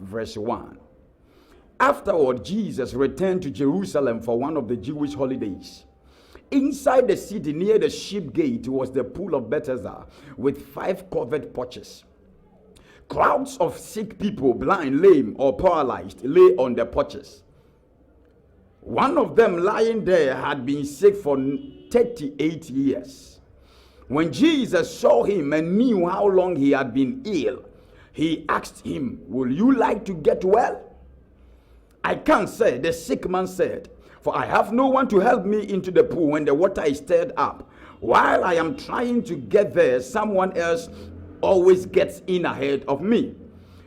verse 1. Afterward, Jesus returned to Jerusalem for one of the Jewish holidays. Inside the city near the sheep gate was the pool of Bethesda with 5 covered porches. Crowds of sick people, blind, lame, or paralyzed, lay on the porches. One of them lying there had been sick for 38 years. When Jesus saw him and knew how long he had been ill, he asked him, "Will you like to get well?" "I can't," said the sick man said, "for I have no one to help me into the pool when the water is stirred up. While I am trying to get there, someone else always gets in ahead of me."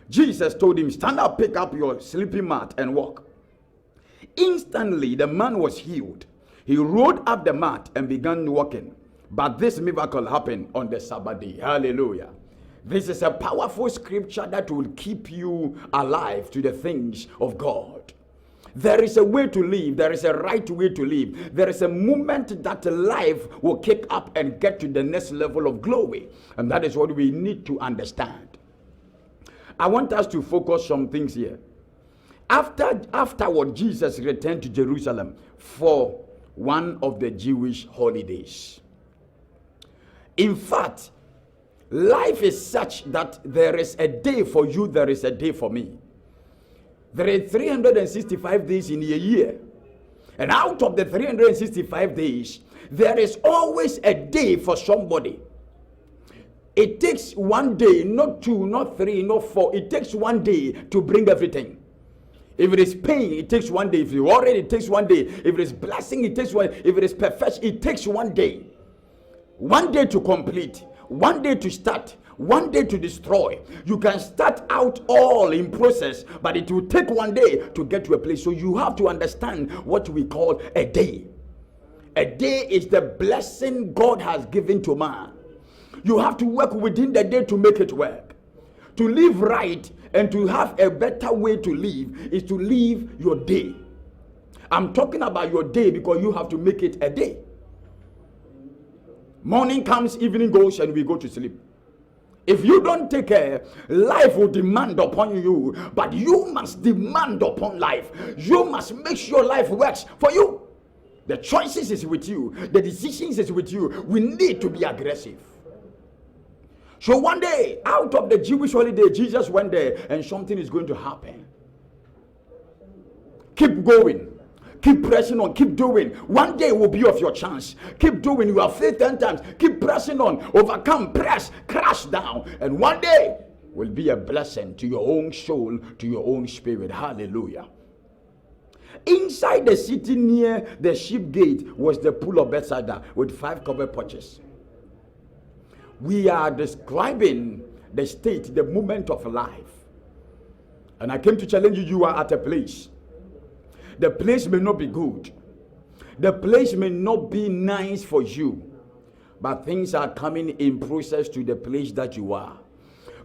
Jesus told him, "Stand up, pick up your sleeping mat and walk." Instantly, the man was healed. He rolled up the mat and began walking. But this miracle happened on the Sabbath day. Hallelujah. This is a powerful scripture that will keep you alive to the things of God. There is a way to live. There is a right way to live. There is a moment that life will kick up and get to the next level of glory. And that is what we need to understand. I want us to focus some things here. Afterward, Jesus returned to Jerusalem for one of the Jewish holidays. In fact, life is such that there is a day for you, there is a day for me. There are 365 days in a year. And out of the 365 days, there is always a day for somebody. It takes one day, not 2, not 3, not 4. It takes one day to bring everything. If it is pain, it takes one day. If you worry, it takes one day. If it is blessing, it takes one. If it is perfection, it takes one day. One day to complete, one day to start, one day to destroy. You can start out all in process, but it will take one day to get to a place. So you have to understand what we call a day. A day is the blessing God has given to man. You have to work within the day to make it work. To live right and to have a better way to live is to live your day. I'm talking about your day because you have to make it a day. Morning comes, evening goes, and we go to sleep. If you don't take care, life will demand upon you, but you must demand upon life. You must make sure life works for you. The choices is with you. The decisions is with you. We need to be aggressive. So one day, out of the Jewish holiday, Jesus went there and something is going to happen. Keep going. Keep pressing on. Keep doing. One day will be of your chance. Keep doing. You have failed 10 times. Keep pressing on. Overcome. Press. Crash down. And one day will be a blessing to your own soul, to your own spirit. Hallelujah. Inside the city near the sheep gate was the pool of Bethesda with 5 covered porches. We are describing the state, the moment of life. And I came to challenge you. You are at a place. The place may not be good. The place may not be nice for you. But things are coming in process to the place that you are.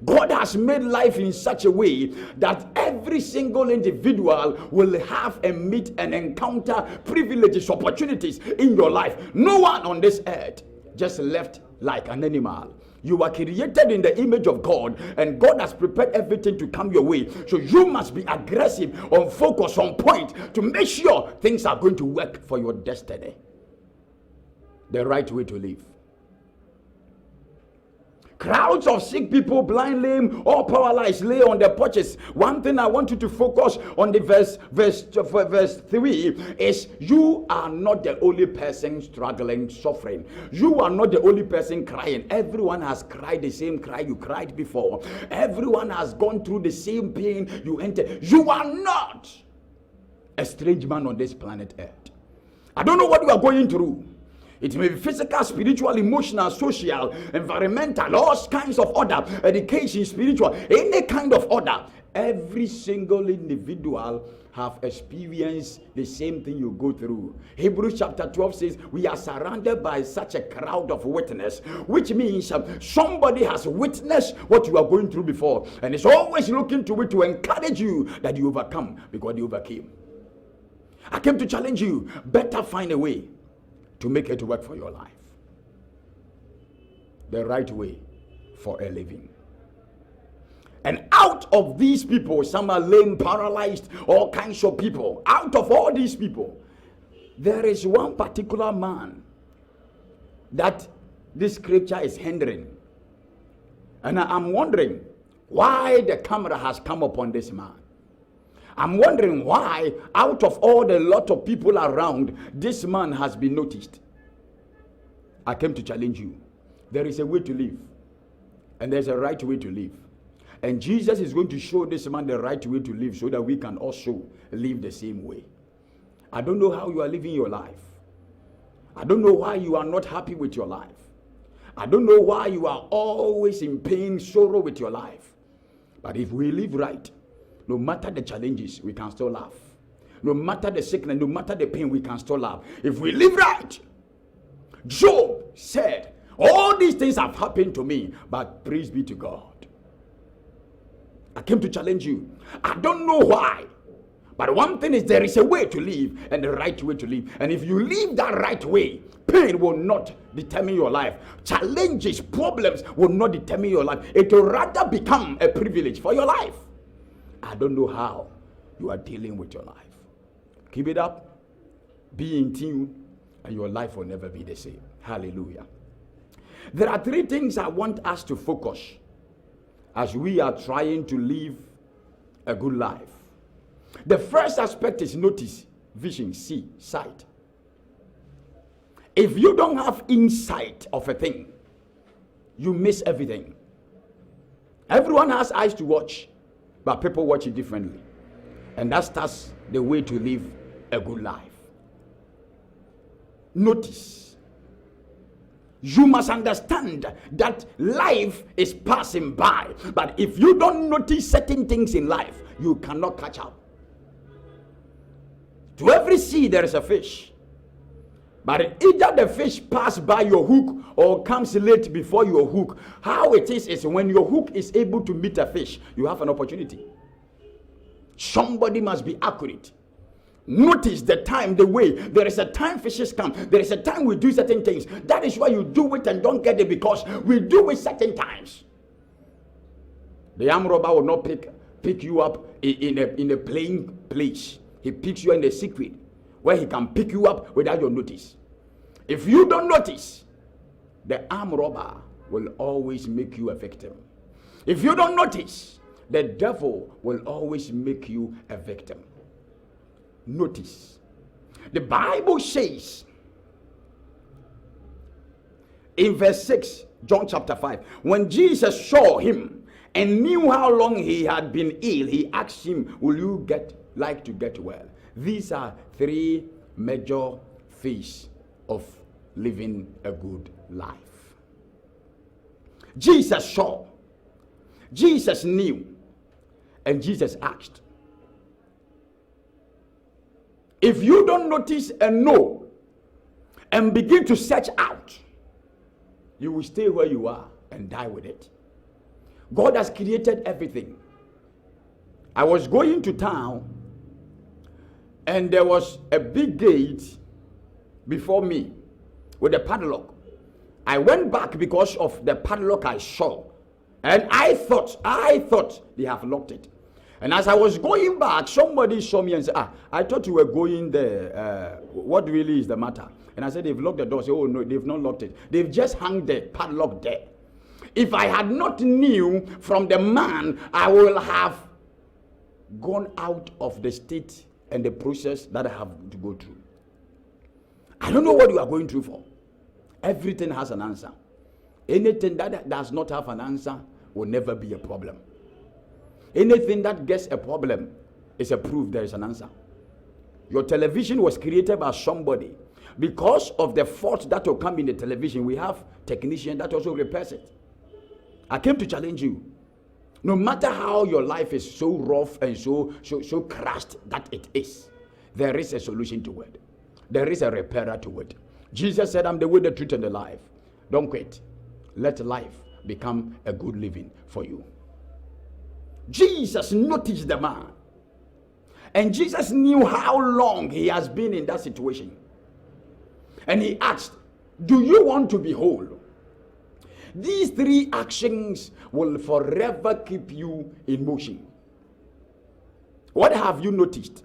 God has made life in such a way that every single individual will have and meet and encounter privileges, opportunities in your life. No one on this earth just left like an animal. You are created in the image of God, and God has prepared everything to come your way. So you must be aggressive, on focus, on point, to make sure things are going to work for your destiny. The right way to live. Crowds of sick people, blind, lame, or paralyzed lay on their porches. One thing I want you to focus on the verse 3 is you are not the only person struggling, suffering. You are not the only person crying. Everyone has cried the same cry you cried before. Everyone has gone through the same pain you entered. You are not a strange man on this planet Earth. I don't know what you are going through. It may be physical, spiritual, emotional, social, environmental, all kinds of order, education, spiritual, any kind of order. Every single individual have experienced the same thing you go through. Hebrews chapter 12 says, we are surrounded by such a crowd of witness, which means somebody has witnessed what you are going through before, and is always looking to it to encourage you that you overcome because you overcame. I came to challenge you. Better find a way to make it work for your life. The right way for a living. And out of these people, some are lame, paralyzed, all kinds of people. Out of all these people, there is one particular man that this scripture is hindering. And I'm wondering why the camera has come upon this man. I'm wondering why, out of all the lot of people around, this man has been noticed. I came to challenge you. There is a way to live, and there's a right way to live. And Jesus is going to show this man the right way to live so that we can also live the same way. I don't know how you are living your life. I don't know why you are not happy with your life. I don't know why you are always in pain, sorrow with your life. But if we live right, no matter the challenges, we can still laugh. No matter the sickness, no matter the pain, we can still laugh. If we live right, Job said, all these things have happened to me, but praise be to God. I came to challenge you. I don't know why, but one thing is there is a way to live and the right way to live. And if you live that right way, pain will not determine your life. Challenges, problems will not determine your life. It will rather become a privilege for your life. I don't know how you are dealing with your life. Keep it up. Be in tune, and your life will never be the same. Hallelujah. There are three things I want us to focus as we are trying to live a good life. The first aspect is notice, vision, see, sight. If you don't have insight of a thing, you miss everything. Everyone has eyes to watch, but people watch it differently. And that's the way to live a good life. Notice. You must understand that life is passing by. But if you don't notice certain things in life, you cannot catch up. To every sea there is a fish. But either the fish pass by your hook or comes late before your hook. How it is when your hook is able to meet a fish, you have an opportunity. Somebody must be accurate. Notice the time, the way. There is a time fishes come. There is a time we do certain things. That is why you do it and don't get it, because we do it certain times. The arm robber will not pick you up in a plain place. He picks you in a secret where he can pick you up without your notice. If you don't notice, the arm robber will always make you a victim. If you don't notice, the devil will always make you a victim. Notice. The Bible says in verse 6, John chapter 5, when Jesus saw him and knew how long he had been ill, he asked him, will you like to get well? These are three major phases of living a good life. Jesus saw, Jesus knew, and Jesus asked. If you don't notice and know and begin to search out, you will stay where you are and die with it. God has created everything. I was going to town and there was a big gate before me with a padlock. I went back because of the padlock I saw, and I thought they have locked it. And as I was going back, somebody saw me and said, I thought you were going there. What really is the matter? And I said, they've locked the door. I said, oh no, they've not locked it. They've just hung the padlock there. If I had not knew from the man, I will have gone out of the state and the process that I have to go through. I don't know what you are going through for. Everything has an answer. Anything that does not have an answer will never be a problem. Anything that gets a problem is a proof there is an answer. Your television was created by somebody. Because of the fault that will come in the television, we have technician that also repairs it. I came to challenge you. No matter how your life is so rough and so crushed that it is, there is a solution to it. There is a repairer to it. Jesus said, I'm the way, the truth, and the life. Don't quit. Let life become a good living for you. Jesus noticed the man. And Jesus knew how long he has been in that situation. And he asked, do you want to be whole? These three actions will forever keep you in motion. What have you noticed?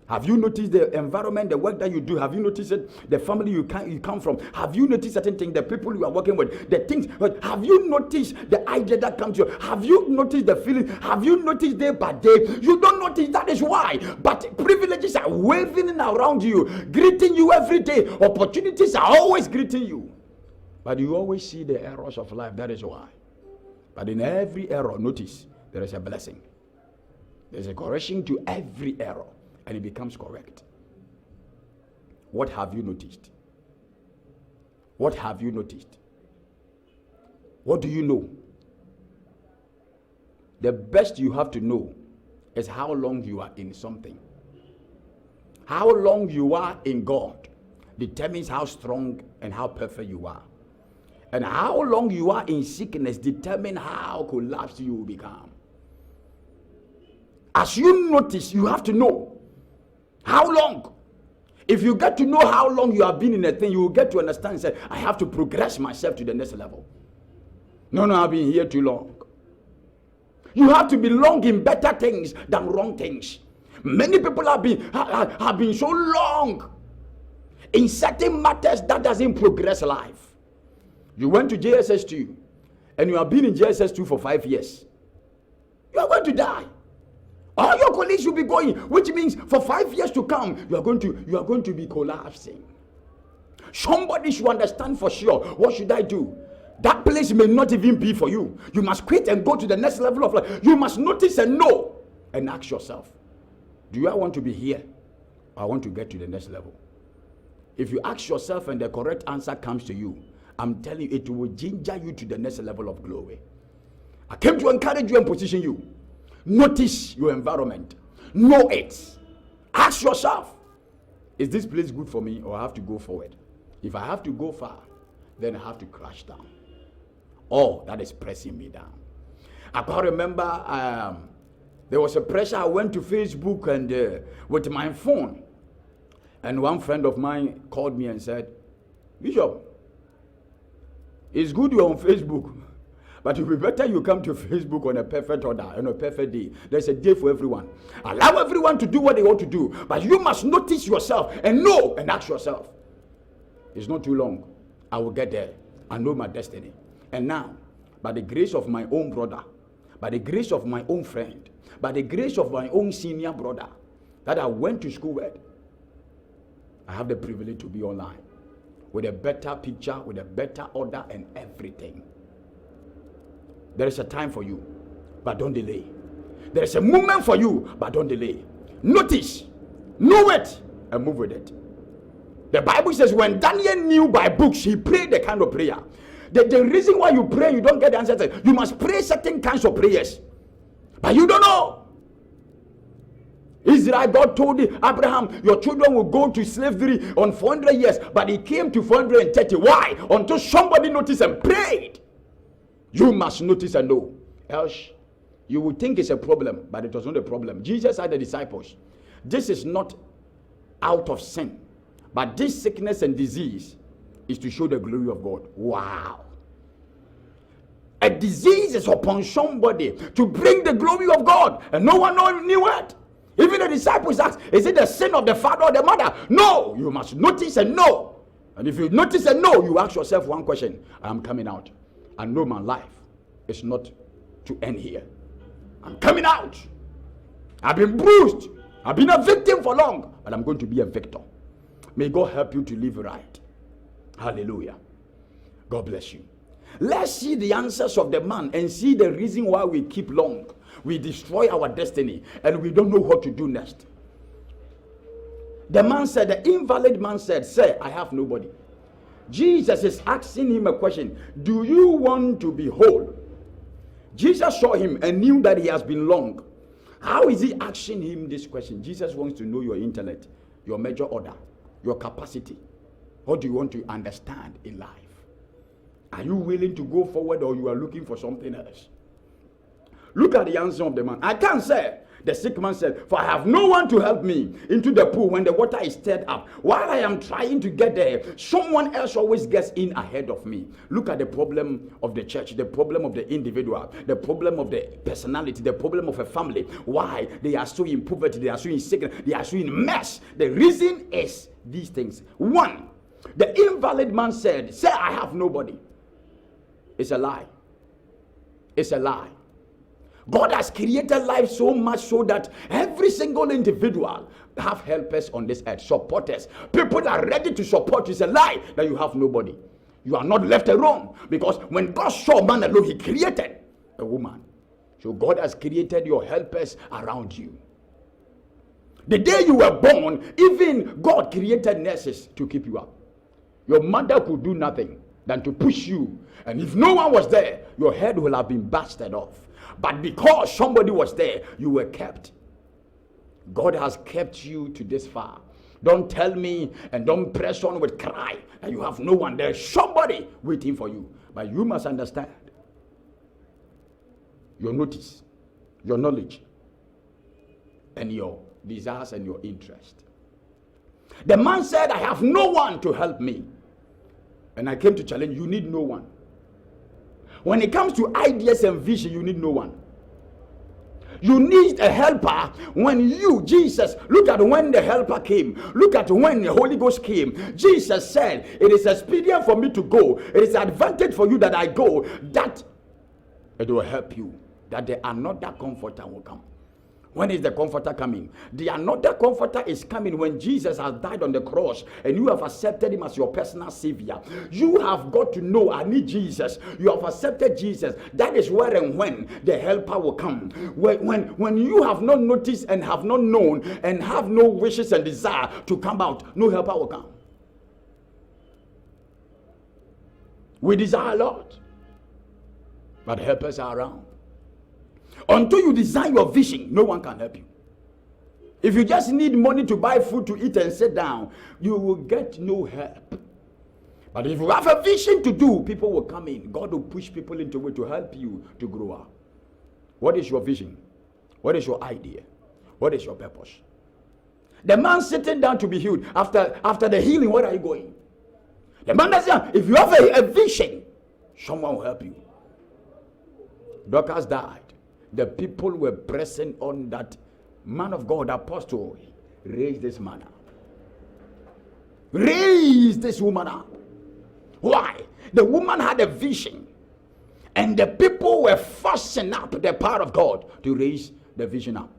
Have you noticed the environment, the work that you do? Have you noticed it? The family you come from? Have you noticed certain things, the people you are working with, the things? Have you noticed the idea that comes to you? Have you noticed the feeling? Have you noticed day by day? You don't notice, that is why. But privileges are waving around you, greeting you every day. Opportunities are always greeting you. But you always see the errors of life, that is why. But in every error, notice, there is a blessing. There's a correction to every error. And it becomes correct. What have you noticed? What have you noticed? What do you know? The best you have to know is how long you are in something. How long you are in God determines how strong and how perfect you are. And how long you are in sickness determines how collapsed you will become. As you notice, you have to know. How long? If you get to know how long you have been in a thing, you will get to understand and say, I have to progress myself to the next level. No, I've been here too long. You have to be long in better things than wrong things. Many people have been so long in certain matters that doesn't progress life. You went to JSS2 and you have been in JSS2 for 5 years. You are going to die. All your colleagues will be going, which means for 5 years to come, you are going to be collapsing. Somebody should understand for sure. What should I do? That place may not even be for you. You must quit and go to the next level of life. You must notice and know and ask yourself, do I want to be here? Or I want to get to the next level? If you ask yourself and the correct answer comes to you, I'm telling you, it will ginger you to the next level of glory. I came to encourage you and position you. Notice your environment. Know it. Ask yourself, is this place good for me or I have to go forward? If I have to go far, then I have to crash down. Or that is pressing me down. I can't remember, there was a pressure. I went to Facebook and with my phone. And one friend of mine called me and said, Bishop, it's good you're on Facebook. But it will be better you come to Facebook on a perfect order, on a perfect day. There's a day for everyone. Allow everyone to do what they want to do. But you must notice yourself and know and ask yourself. It's not too long. I will get there. I know my destiny. And now, by the grace of my own brother, by the grace of my own friend, by the grace of my own senior brother that I went to school with, I have the privilege to be online with a better picture, with a better order and everything. There is a time for you, but don't delay. There is a moment for you, but don't delay. Notice, know it, and move with it. The Bible says when Daniel knew by books, he prayed the kind of prayer. The reason why you pray, you don't get the answer. You must pray certain kinds of prayers. But you don't know. Israel, God told Abraham, your children will go to slavery on 400 years. But he came to 430. Why? Until somebody noticed and prayed. You must notice and know. Else, you would think it's a problem, but it was not a problem. Jesus had the disciples. This is not out of sin. But this sickness and disease is to show the glory of God. Wow. A disease is upon somebody to bring the glory of God. And no one knew it. Even the disciples asked, is it the sin of the father or the mother? No. You must notice and know. And if you notice and know, you ask yourself one question. I'm coming out. I know my life is not to end here. I'm coming out. I've been bruised. I've been a victim for long. But I'm going to be a victor. May God help you to live right. Hallelujah. God bless you. Let's see the answers of the man and see the reason why we keep long. We destroy our destiny and we don't know what to do next. The man said, the invalid man said, sir, I have nobody. Jesus is asking him a question. Do you want to be whole? Jesus saw him and knew that he has been long. How is he asking him this question? Jesus wants to know your intellect, your major order, your capacity. What do you want to understand in life? Are you willing to go forward or you are looking for something else? Look at the answer of the man. I can't say The sick man said, for I have no one to help me into the pool when the water is stirred up. While I am trying to get there, someone else always gets in ahead of me. Look at the problem of the church, the problem of the individual, the problem of the personality, the problem of a family. Why? They are so in poverty, they are so in sickness, they are so in mess. The reason is these things. One, the invalid man said, say I have nobody. It's a lie. It's a lie. God has created life so much so that every single individual have helpers on this earth, supporters. People are ready to support you. It's a lie that you have nobody. You are not left alone, because when God saw man alone, he created a woman. So God has created your helpers around you. The day you were born, even God created nurses to keep you up. Your mother could do nothing than to push you. And if no one was there, your head will have been blasted off. But because somebody was there, you were kept. God has kept you to this far. Don't tell me and don't press on with cry that you have no one. There's somebody waiting for you. But you must understand your notice, your knowledge, and your desires and your interest. The man said, I have no one to help me. And I came to challenge you, need no one. When it comes to ideas and vision, you need no one. You need a helper. When you, Jesus, look at when the helper came. Look at when the Holy Ghost came. Jesus said, it is expedient for me to go. It is advantage for you that I go, that it will help you. That the another comforter will come. When is the comforter coming? The another comforter is coming when Jesus has died on the cross and you have accepted him as your personal savior. You have got to know, I need Jesus. You have accepted Jesus. That is where and when the helper will come. When you have not noticed and have not known and have no wishes and desire to come out, no helper will come. We desire a lot, but helpers are around. Until you design your vision, no one can help you. If you just need money to buy food to eat and sit down, you will get no help. But if you have a vision to do, people will come in. God will push people into it to help you to grow up. What is your vision? What is your idea? What is your purpose? The man sitting down to be healed, after the healing, where are you going? The man doesn't. If you have a vision, someone will help you. Dorcas died. The people were pressing on that man of God, apostle, raise this man up. Raise this woman up. Why? The woman had a vision. And the people were forcing up the power of God to raise the vision up.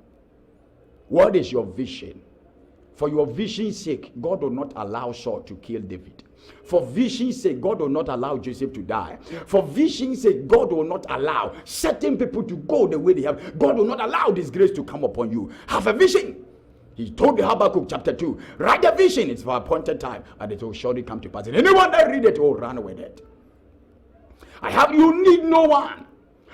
What is your vision? For your vision's sake, God will not allow Saul to kill David. For vision's sake, God will not allow Joseph to die. For vision's sake, God will not allow certain people to go the way they have. God will not allow this grace to come upon you. Have a vision. He told the Habakkuk chapter 2, write a vision. It's for appointed time, and it will surely come to pass. And anyone that read it will run with it. You need no one.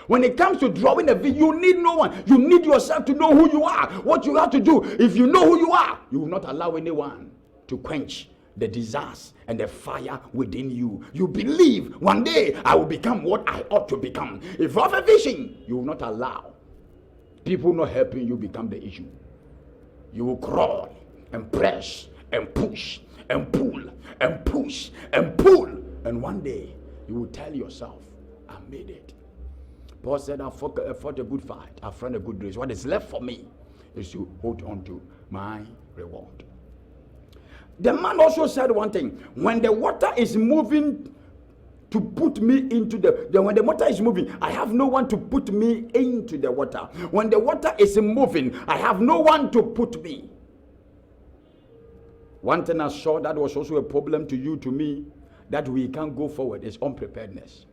When it comes to drawing a vision, you need no one. You need yourself to know who you are, what you have to do. If you know who you are, you will not allow anyone to quench the desires and the fire within you. You believe one day I will become what I ought to become. If you have a vision, you will not allow people not helping you become the issue. You will crawl and press and push and pull and push and pull, and one day you will tell yourself, I made it. Paul said, I fought a good fight, I run a good race. What is left for me is to hold on to my reward. The man also said one thing: when the water is moving to put me into when the water is moving, I have no one to put me into the water. When the water is moving, I have no one to put me. One thing I saw that was also a problem to you, to me, that we can't go forward, is unpreparedness.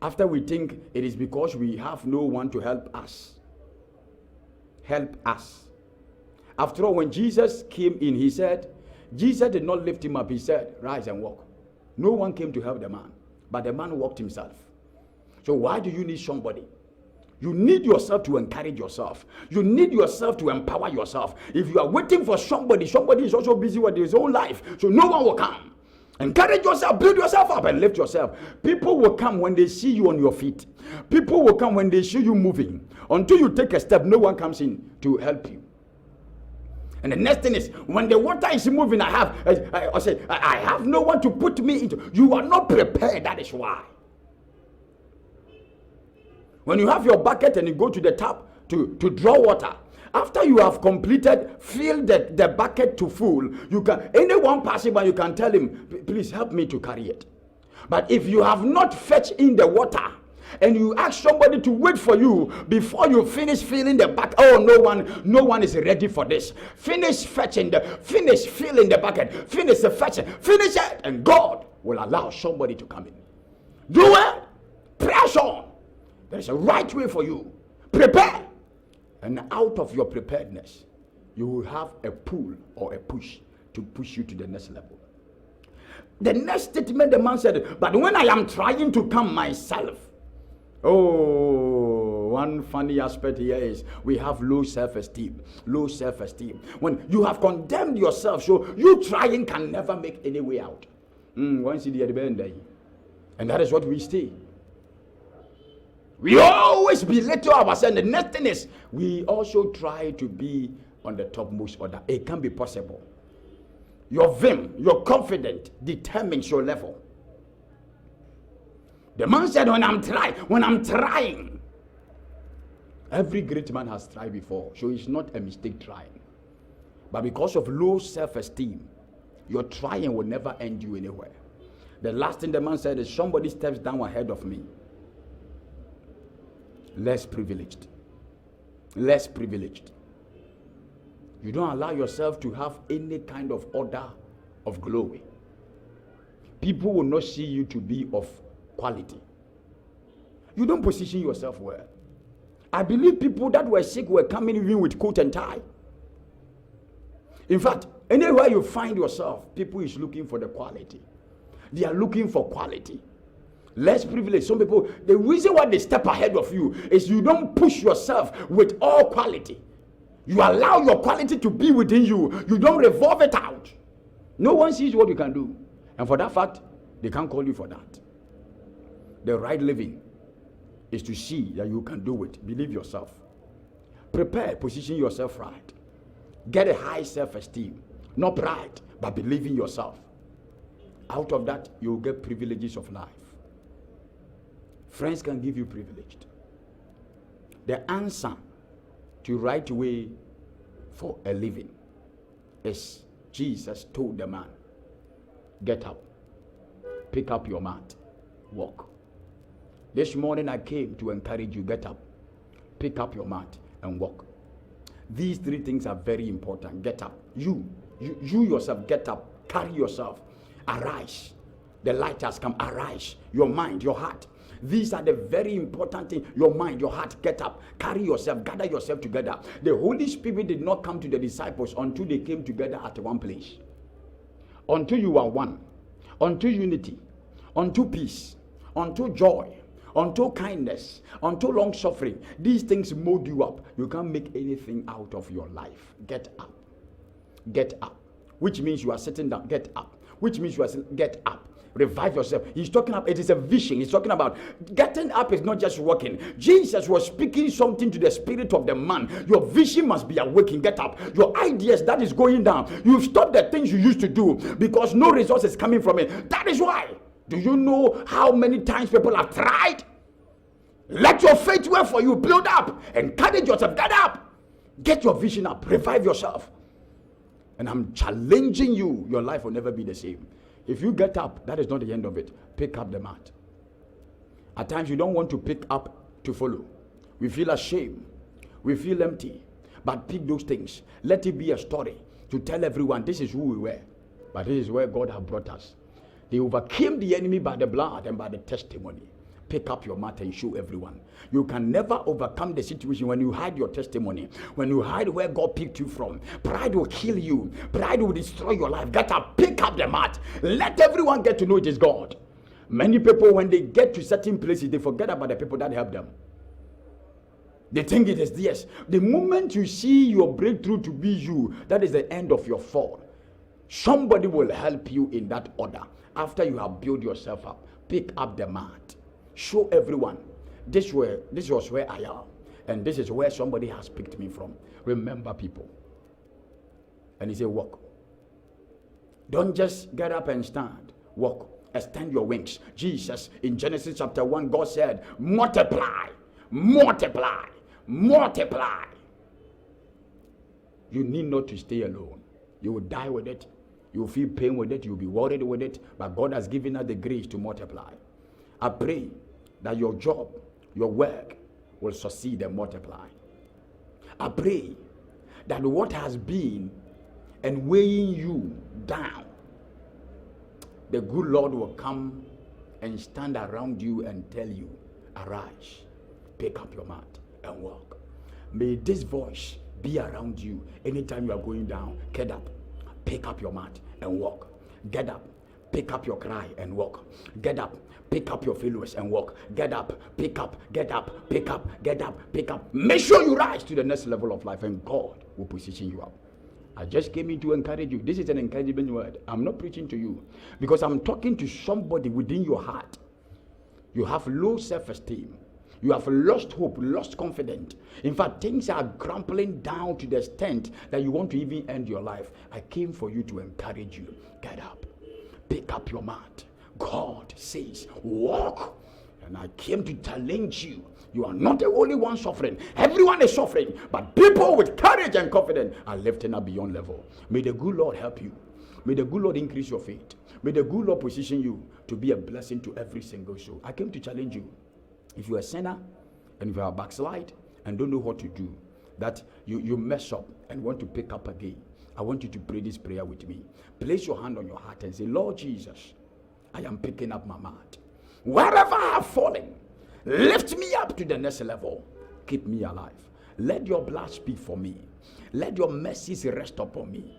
After we think it is because we have no one to help us. Help us. After all, when Jesus came in, he said, Jesus did not lift him up. He said, rise and walk. No one came to help the man, but the man walked himself. So why do you need somebody? You need yourself to encourage yourself. You need yourself to empower yourself. If you are waiting for somebody, somebody is also busy with his own life, so no one will come. Encourage yourself, build yourself up, and lift yourself. People will come when they see you on your feet. People will come when they see you moving. Until you take a step, no one comes in to help you. And the next thing is, when the water is moving, I have no one to put me into. You are not prepared, that is why. When you have your bucket and you go to the tap to draw water, after you have completed, fill the bucket to full, you can, anyone passing by, you can tell him, please help me to carry it. But if you have not fetched in the water, and you ask somebody to wait for you before you finish filling the bucket, oh, no one is ready for this. Finish filling the bucket, finish the fetching, finish it, and God will allow somebody to come in. Do it, press on. There's a right way for you. Prepare. And out of your preparedness, you will have a pull or a push to push you to the next level. The next statement, the man said, but when I am trying to come myself, oh, one funny aspect here is we have low self-esteem. Low self-esteem. When you have condemned yourself, so you trying can never make any way out. Once the end, and that is what we stay. We always belittle ourselves. The next thing is we also try to be on the topmost order. It can be possible. Your vim, your confidence determines your level. The man said, when I'm trying. Every great man has tried before, so it's not a mistake trying. But because of low self-esteem, your trying will never end you anywhere. The last thing the man said is, somebody steps down ahead of me. Less privileged. Less privileged. You don't allow yourself to have any kind of order of glory. People will not see you to be of quality. You don't position yourself well. I believe people that were sick were coming even with coat and tie. In fact, anywhere you find yourself, people is looking for the quality. They are looking for quality. Less privilege. Some people, the reason why they step ahead of you is you don't push yourself with all quality. You allow your quality to be within you. You don't revolve it out. No one sees what you can do. And for that fact, they can't call you for that. The right living is to see that you can do it. Believe yourself. Prepare, position yourself right. Get a high self-esteem. Not pride, but believe in yourself. Out of that, you will get privileges of life. Friends can give you privilege. The answer to right way for a living is Jesus told the man, get up, pick up your mat, walk. This morning I came to encourage you, get up, pick up your mat and walk. These three things are very important. Get up. You yourself, get up, carry yourself, arise. The light has come, arise. Your mind, your heart. These are the very important things. Your mind, your heart, get up, carry yourself, gather yourself together. The Holy Spirit did not come to the disciples until they came together at one place. Until you are one, until unity, until peace, until joy, until kindness, until long suffering. These things mold you up. You can't make anything out of your life. Get up. Get up. Which means you are sitting down. Get up. Which means you are sitting. Get up. Revive yourself. He's talking about, it is a vision. He's talking about getting up is not just walking. Jesus was speaking something to the spirit of the man. Your vision must be awakened. Get up. Your ideas that is going down. You've stopped the things you used to do because no resource is coming from it. That is why. Do you know how many times people have tried? Let your faith work for you. Build up. Encourage yourself. Get up. Get your vision up. Revive yourself. And I'm challenging you. Your life will never be the same. If you get up, that is not the end of it. Pick up the mat. At times you don't want to pick up to follow. We feel ashamed. We feel empty. But pick those things. Let it be a story to tell everyone this is who we were. But this is where God has brought us. They overcame the enemy by the blood and by the testimony. Pick up your mat and show everyone. You can never overcome the situation when you hide your testimony. When you hide where God picked you from. Pride will kill you. Pride will destroy your life. Get up, pick up the mat. Let everyone get to know it is God. Many people, when they get to certain places, they forget about the people that help them. They think it is theirs. The moment you see your breakthrough to be you, that is the end of your fall. Somebody will help you in that order. After you have built yourself up, pick up the mat. Show everyone, this was where I am. And this is where somebody has picked me from. Remember, people. And he said, walk. Don't just get up and stand. Walk. Extend your wings. Jesus, in Genesis chapter 1, God said, multiply, multiply, multiply. You need not to stay alone. You will die with it. You will feel pain with it. You will be worried with it. But God has given us the grace to multiply. I pray that your job, your work will succeed and multiply. I pray that what has been and weighing you down, the good Lord will come and stand around you and tell you, arise, pick up your mat and walk. May this voice be around you anytime you are going down. Get up, pick up your mat and walk. Get up, pick up your cry and walk. Get up, pick up your failures and walk. Get up, pick up, get up, pick up, get up, pick up. Make sure you rise to the next level of life and God will position you up. I just came in to encourage you. This is an encouragement word. I'm not preaching to you because I'm talking to somebody within your heart. You have low self-esteem. You have lost hope, lost confidence. In fact, things are crumbling down to the extent that you want to even end your life. I came for you to encourage you. Get up. Pick up your mat. God says, walk. And I came to challenge you. You are not the only one suffering. Everyone is suffering. But people with courage and confidence are lifting up beyond level. May the good Lord help you. May the good Lord increase your faith. May the good Lord position you to be a blessing to every single soul. I came to challenge you. If you're a sinner and if you are backslide and don't know what to do, that you mess up and want to pick up again, I want you to pray this prayer with me. Place your hand on your heart and say, Lord Jesus, I am picking up my mat. Wherever I have fallen, lift me up to the next level. Keep me alive. Let your blood speak for me. Let your mercies rest upon me.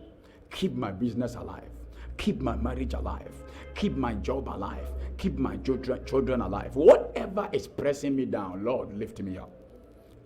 Keep my business alive. Keep my marriage alive. Keep my job alive. Keep my children alive. Whatever is pressing me down, Lord, lift me up.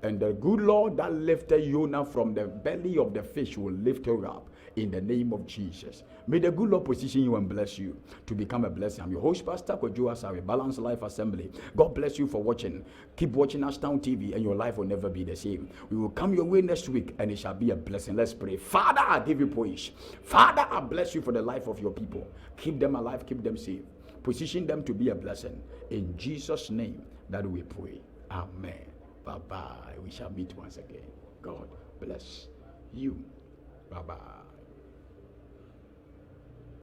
And the good Lord that lifted Jonah from the belly of the fish will lift her up in the name of Jesus. May the good Lord position you and bless you to become a blessing. I'm your host, Pastor Kojo Asawe, Balanced Life Assembly. God bless you for watching. Keep watching Ashtown TV and your life will never be the same. We will come your way next week and it shall be a blessing. Let's pray. Father, I give you praise. Father, I bless you for the life of your people. Keep them alive, keep them safe. Position them to be a blessing. In Jesus' name that we pray. Amen. Bye-bye. We shall meet once again. God bless you. Bye-bye.